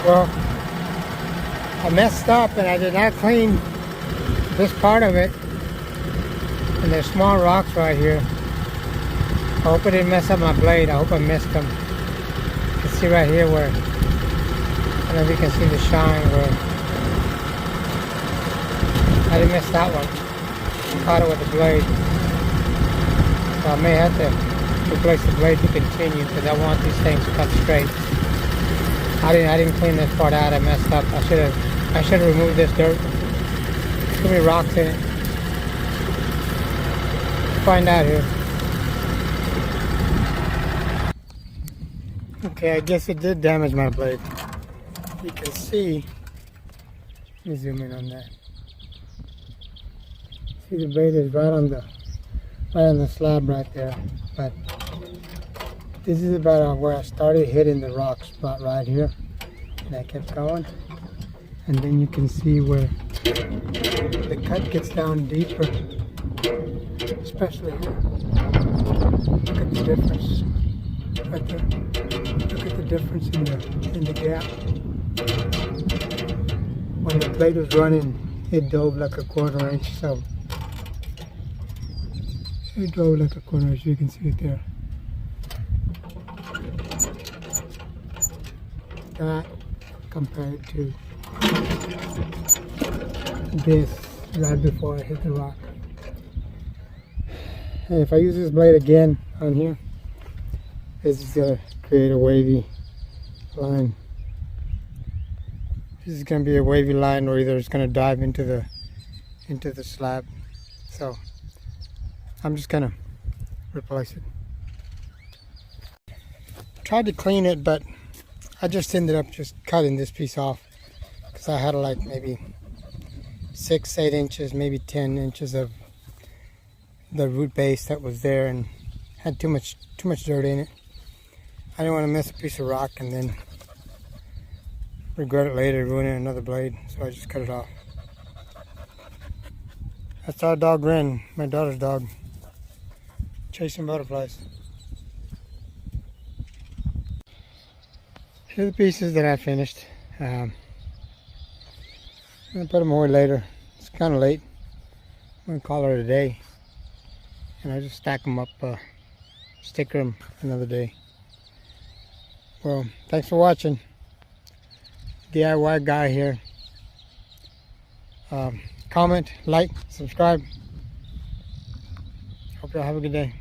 Well, I messed up and I did not clean this part of it. And there's small rocks right here. I hope I didn't mess up my blade. I hope I missed them. You can see right here where, I don't know if you can see the shine where I didn't miss that one. I caught it with the blade. So I may have to replace the blade to continue because I want these things cut straight. I didn't clean this part out. I messed up. I should have removed this dirt. Too many rocks in it. Let's find out here. Okay, I guess it did damage my blade. You can see. Let me zoom in on that. See, the blade is right on the slab right there. But this is about where I started hitting the rock spot right here. And I kept going. And then you can see where the cut gets down deeper. Especially here. Look at the difference. Right there. Look at the difference in the gap. When the blade was running, it dove like a 1/4 inch. So it drove like a 1/4 inch. You can see it there. That compared to this right before I hit the rock. And if I use this blade again on here, this is going to create a wavy line. This is going to be a wavy line, or either it's going to dive into the slab. So I'm just going to replace it. Tried to clean it, but I just ended up just cutting this piece off because I had like maybe 6-8 inches, maybe 10 inches of the root base that was there and had too much dirt in it. I didn't want to miss a piece of rock and then regret it later, ruining another blade, so I just cut it off. That's our dog Ren, my daughter's dog, chasing butterflies. Here are the pieces that I finished. I'm going to put them away later. It's kind of late. I'm going to call it a day. And I just stack them up, sticker them another day. Well, thanks for watching. DIY guy here. Comment, like, subscribe. Hope y'all have a good day.